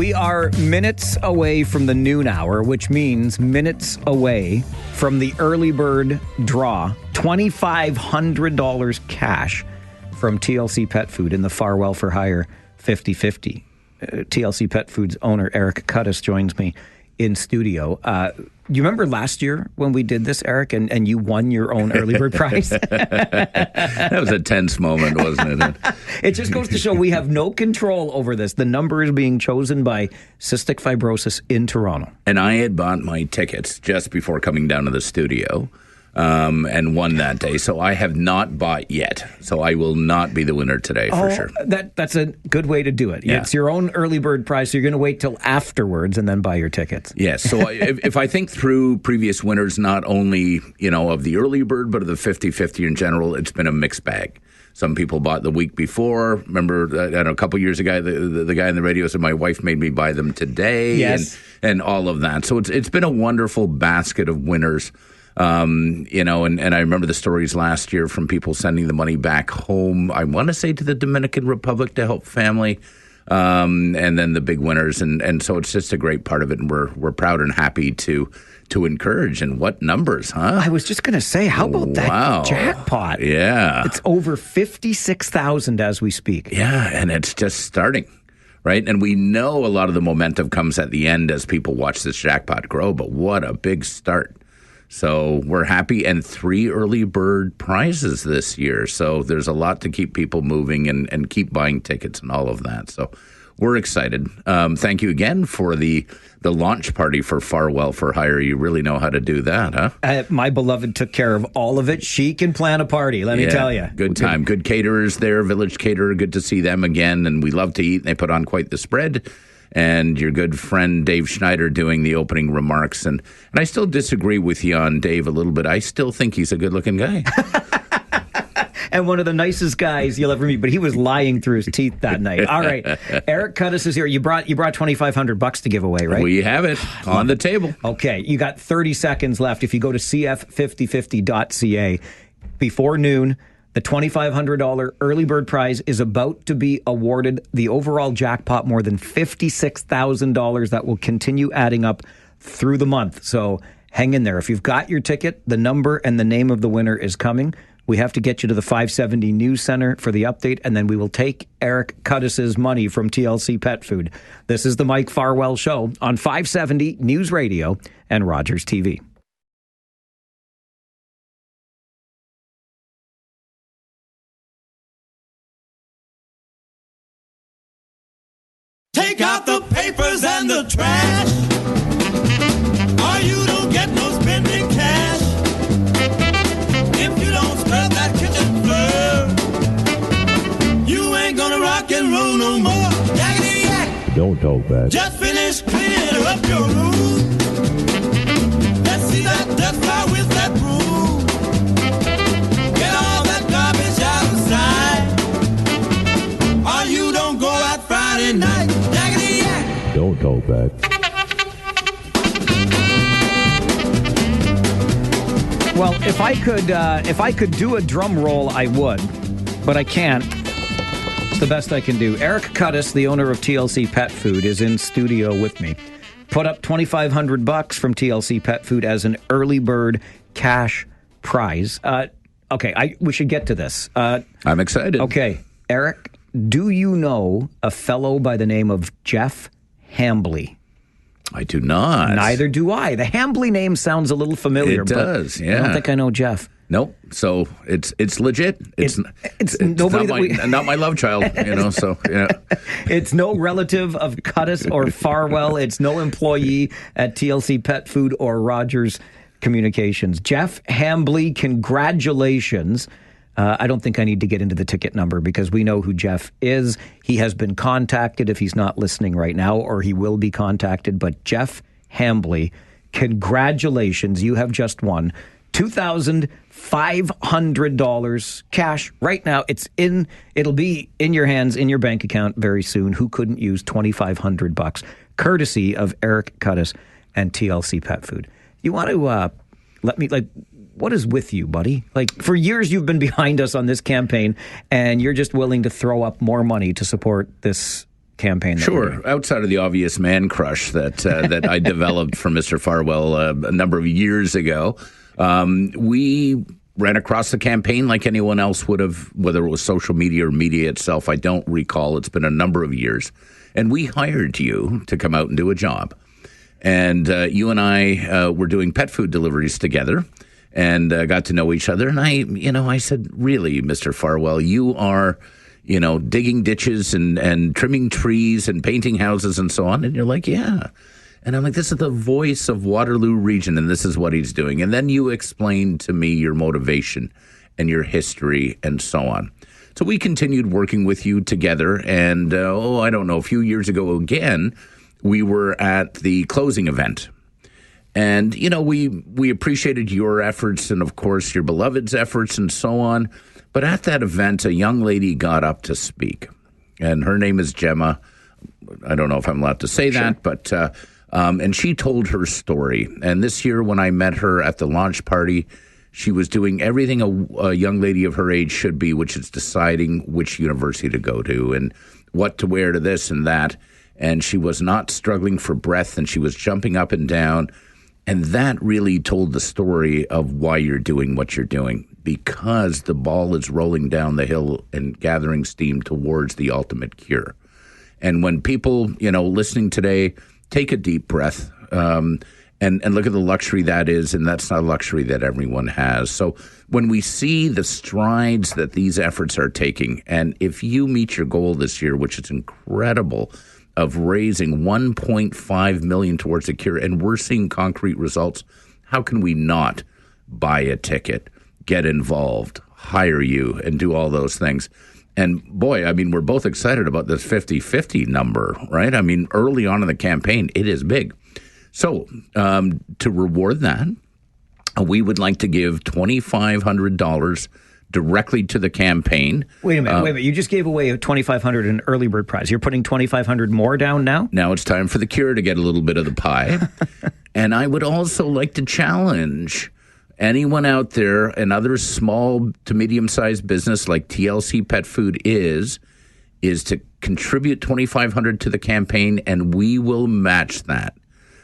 We are minutes away from the noon hour, which means minutes away from the early bird draw. $2,500 cash from TLC Pet Food in the Farwell4Hire 50/50. TLC Pet Food's owner, Eric Cuttis, joins me in studio. You remember last year when we did this, Eric, and you won your own early bird prize? That was a tense moment, wasn't it? It just goes to show we have no control over this. The number is being chosen by Cystic Fibrosis in Toronto. And I had bought my tickets just before coming down to the studio and won that day. So I have not bought yet. So I will not be the winner today for sure. That's a good way to do it. Yeah. It's your own early bird prize, so you're going to wait till afterwards and then buy your tickets. Yes. So if I think through previous winners, not only, of the early bird, but of the 50/50 in general, it's been a mixed bag. Some people bought the week before. Remember, a couple years ago, the guy on the radio said, my wife made me buy them today. Yes. And all of that. So it's been a wonderful basket of winners. And I remember the stories last year from people sending the money back home, I want to say to the Dominican Republic to help family, and then the big winners. And so it's just a great part of it, and we're proud and happy to encourage. And what numbers, huh? I was just going to say, how about that jackpot? Yeah. It's over 56,000 as we speak. Yeah, and it's just starting. Right? And we know a lot of the momentum comes at the end as people watch this jackpot grow, but what a big start. So we're happy, and 3 early bird prizes this year. So there's a lot to keep people moving and keep buying tickets and all of that. So we're excited. Thank you again for the launch party for Farwell4Hire. You really know how to do that, huh? My beloved took care of all of it. She can plan a party, let me tell you. Good time. Good caterers there, Village Caterer. Good to see them again. And we love to eat. They put on quite the spread. And your good friend Dave Schneider doing the opening remarks. And I still disagree with you on Dave a little bit. I still think he's a good-looking guy. And one of the nicest guys you'll ever meet, but he was lying through his teeth that night. All right. Eric Cuttis is here. You brought $2,500 to give away, right? We have it on the table. Okay. You got 30 seconds left. If you go to cf5050.ca before noon, the $2,500 early bird prize is about to be awarded. The overall jackpot, more than $56,000, that will continue adding up through the month. So hang in there. If you've got your ticket, the number and the name of the winner is coming. We have to get you to the 570 News Center for the update, and then we will take Eric Cuttis's money from TLC Pet Food. This is the Mike Farwell Show on 570 News Radio and Rogers TV. Take out the papers and the trash, or you don't get no spending cash. If you don't scrub that kitchen floor, you ain't gonna rock and roll no more. Yakety yak. Don't talk back. Just finish cleaning up your room. Let's see that dust fly with that broom. Get all that garbage outside, or you don't go out Friday night. Don't talk back. Well, if I could do a drum roll, I would, but I can't. It's the best I can do. Eric Cuttis, the owner of TLC Pet Food, is in studio with me. Put up $2,500 from TLC Pet Food as an early bird cash prize. Okay, we should get to this. I'm excited. Okay, Eric, do you know a fellow by the name of Jeff Hambly? I do not. Neither do I. The Hambly name sounds a little familiar. It does, yeah. I don't think I know Jeff. Nope. So it's legit. It's nobody not my love child, so yeah. It's no relative of Cuttis or Farwell. It's no employee at TLC Pet Food or Rogers Communications. Jeff Hambly, congratulations. I don't think I need to get into the ticket number because we know who Jeff is. He has been contacted if he's not listening right now, or he will be contacted. But Jeff Hambly, congratulations. You have just won $2,500 cash right now. It'll be in your hands, in your bank account very soon. Who couldn't use $2,500 courtesy of Eric Cuttis and TLC Pet Food? You want to what is with you, buddy? For years you've been behind us on this campaign, and you're just willing to throw up more money to support this campaign? That Sure. Outside of the obvious man crush that I developed for Mr. Farwell a number of years ago, we ran across the campaign like anyone else would have, whether it was social media or media itself. I don't recall. It's been a number of years. And we hired you to come out and do a job. And you and I were doing pet food deliveries together and got to know each other. And I said, really, Mr. Farwell, you are, digging ditches and trimming trees and painting houses and so on. And you're like, yeah. And I'm like, this is the voice of Waterloo Region, and this is what he's doing. And then you explained to me your motivation and your history and so on. So we continued working with you together. And, I don't know, a few years ago again, we were at the closing event. And, we appreciated your efforts and, of course, your beloved's efforts and so on. But at that event, a young lady got up to speak. And her name is Gemma. I don't know if I'm allowed to say that, but... and she told her story. And this year when I met her at the launch party, she was doing everything a young lady of her age should be, which is deciding which university to go to and what to wear to this and that. And she was not struggling for breath, and she was jumping up and down. And that really told the story of why you're doing what you're doing, because the ball is rolling down the hill and gathering steam towards the ultimate cure. And when people, listening today, take a deep breath and look at the luxury that is, and that's not a luxury that everyone has. So when we see the strides that these efforts are taking, and if you meet your goal this year, which is incredible, of raising $1.5 million towards the cure, and we're seeing concrete results, how can we not buy a ticket, get involved, hire you, and do all those things? And boy, we're both excited about this 50-50 number, right? Early on in the campaign, it is big. So to reward that, we would like to give $2,500 directly to the campaign. Wait a minute. You just gave away a $2,500 in early bird prize. You're putting $2,500 more down now? Now it's time for the cure to get a little bit of the pie. And I would also like to challenge anyone out there, another small to medium-sized business like TLC Pet Food is to contribute $2,500 to the campaign, and we will match that.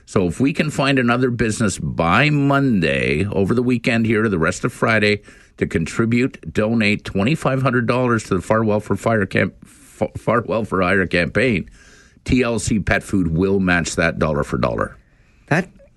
So if we can find another business by Monday, over the weekend here to the rest of Friday, to donate $2,500 to the Farwell4Hire campaign, TLC Pet Food will match that dollar for dollar.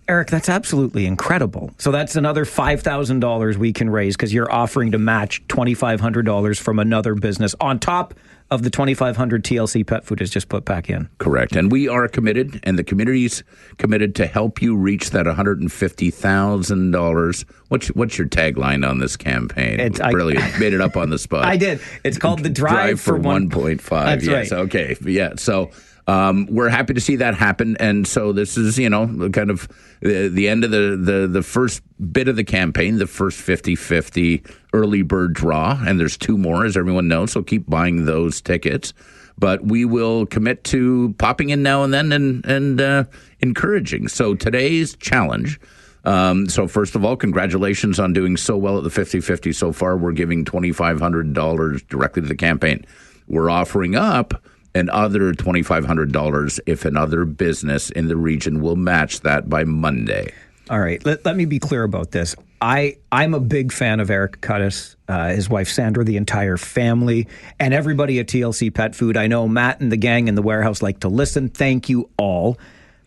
Eric, that's absolutely incredible. So that's another $5,000 we can raise because you're offering to match $2,500 from another business on top of the $2,500 TLC Pet Food has just put back in. Correct. And we are committed, and the community's committed to help you reach that $150,000. What's your tagline on this campaign? Brilliant. Made it up on the spot. I did. It's called the Drive for 1.5. That's yes. right. Okay. Yeah. So we're happy to see that happen. And so this is, kind of the end of the first bit of the campaign, the first 50-50 early bird draw. And there's two more, as everyone knows. So keep buying those tickets. But we will commit to popping in now and then and encouraging. So today's challenge. So first of all, congratulations on doing so well at the 50-50 so far. We're giving $2,500 directly to the campaign. We're offering up another $2,500 if another business in the region will match that by Monday. All right. Let me be clear about this. I'm a big fan of Eric Cuttis, his wife Sandra, the entire family, and everybody at TLC Pet Food. I know Matt and the gang in the warehouse like to listen. Thank you all.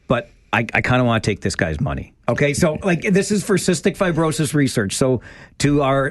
But I kind of want to take this guy's money. Okay, so this is for cystic fibrosis research. So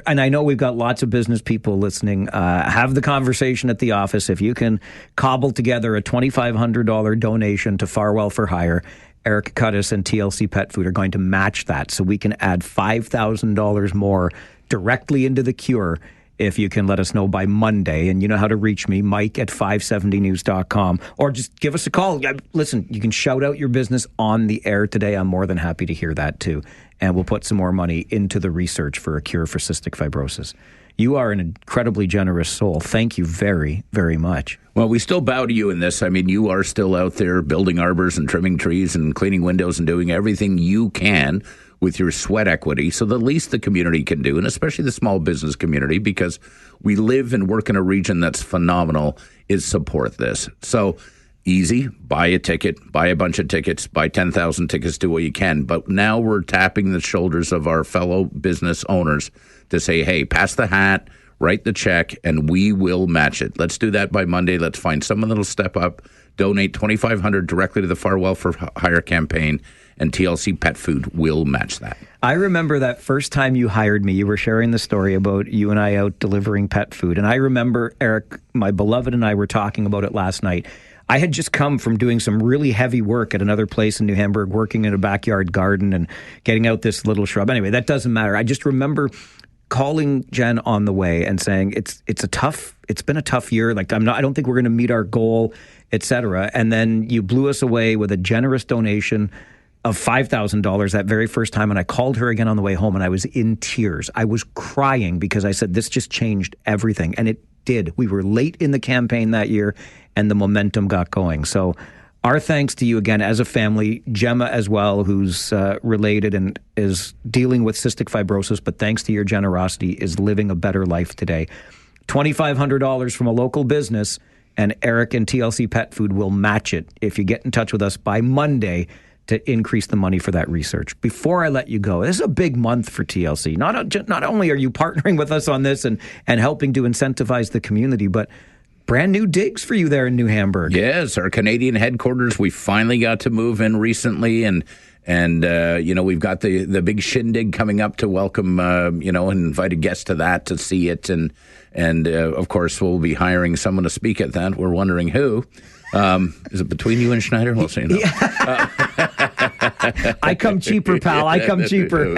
and I know we've got lots of business people listening, have the conversation at the office. If you can cobble together a $2,500 donation to Farwell4Hire, Eric Cuttis and TLC Pet Food are going to match that. So we can add $5,000 more directly into the cure if you can let us know by Monday. And you know how to reach me, Mike at 570news.com, or just give us a call. Listen, you can shout out your business on the air today. I'm more than happy to hear that too. And we'll put some more money into the research for a cure for cystic fibrosis. You are an incredibly generous soul. Thank you very, very much. Well, we still bow to you in this. You are still out there building arbors and trimming trees and cleaning windows and doing everything you can with your sweat equity. So the least the community can do, and especially the small business community, because we live and work in a region that's phenomenal, is support this. So Easy, buy a ticket, buy a bunch of tickets, buy 10,000 tickets, do what you can. But now we're tapping the shoulders of our fellow business owners to say, hey, pass the hat, write the check, and we will match it. Let's do that by Monday. Let's find someone that'll step up, donate $2,500 directly to the Farwell4Hire campaign, and TLC Pet Food will match that. I remember that first time you hired me, you were sharing the story about you and I out delivering pet food. And I remember, Eric, my beloved, and I were talking about it last night. I had just come from doing some really heavy work at another place in New Hamburg, working in a backyard garden and getting out this little shrub. Anyway, that doesn't matter. I just remember calling Jen on the way and saying it's been a tough year. Like I don't think we're going to meet our goal, etc. And then you blew us away with a generous donation of $5,000 that very first time. And I called her again on the way home and I was in tears. I was crying because I said, this just changed everything. And it did. We were late in the campaign that year and the momentum got going. So our thanks to you again as a family, Gemma as well, who's related and is dealing with cystic fibrosis, but thanks to your generosity is living a better life today. $2,500 from a local business, and Eric and TLC Pet Food will match it if you get in touch with us by Monday to increase the money for that research. Before I let you go, this is a big month for TLC. Not only are you partnering with us on this and helping to incentivize the community, but brand new digs for you there in New Hamburg. Yes, our Canadian headquarters. We finally got to move in recently, and we've got the big shindig coming up to welcome and invited guests to that to see it, and of course we'll be hiring someone to speak at that. We're wondering who. Is it between you and Schneider? We'll say no. I come cheaper, pal. I come cheaper.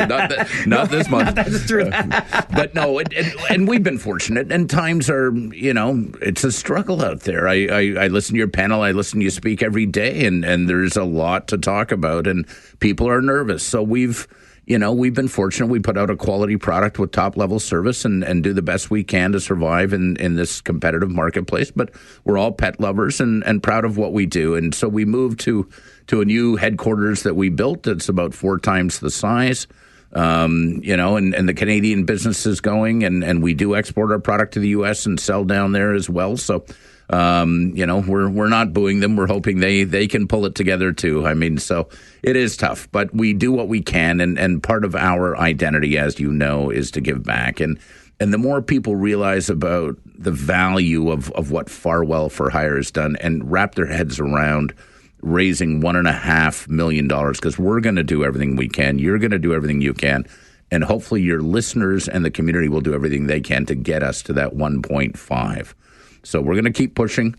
Not this month. That's true. But no, and we've been fortunate. And times are, it's a struggle out there. I listen to your panel. I listen to you speak every day, and there's a lot to talk about, and people are nervous. So we've been fortunate. We put out a quality product with top-level service and do the best we can to survive in this competitive marketplace. But we're all pet lovers and proud of what we do. And so we moved to a new headquarters that we built. It's about 4 times the size, and the Canadian business is going. And we do export our product to the U.S. and sell down there as well. So we're not booing them. We're hoping they can pull it together too. I mean, so it is tough, but we do what we can. And part of our identity, as you know, is to give back. And the more people realize about the value of what Farwell4Hire has done and wrap their heads around raising $1.5 million, because we're going to do everything we can. You're going to do everything you can. And hopefully your listeners and the community will do everything they can to get us to that 1.5. So we're going to keep pushing.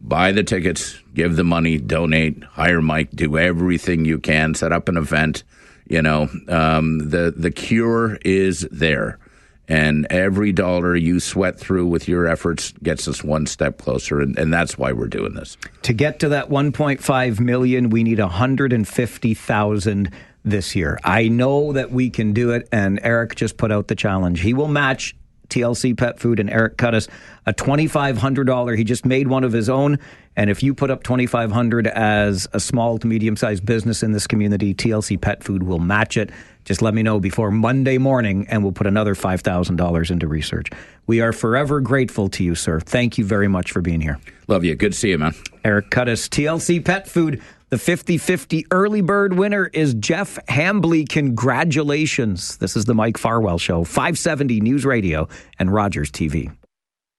Buy the tickets, give the money, donate, hire Mike, do everything you can, set up an event. The cure is there. And every dollar you sweat through with your efforts gets us one step closer. And that's why we're doing this. To get to that 1.5 million, we need 150,000 this year. I know that we can do it. And Eric just put out the challenge. He will match TLC Pet Food, and Eric cut us a $2,500. He just made one of his own. And if you put up $2,500 as a small to medium-sized business in this community, TLC Pet Food will match it. Just let me know before Monday morning, and we'll put another $5,000 into research. We are forever grateful to you, sir. Thank you very much for being here. Love you. Good to see you, man. Eric Cuttis, TLC Pet Food. The 50-50 early bird winner is Jeff Hambley. Congratulations. This is the Mike Farwell Show, 570 News Radio and Rogers TV.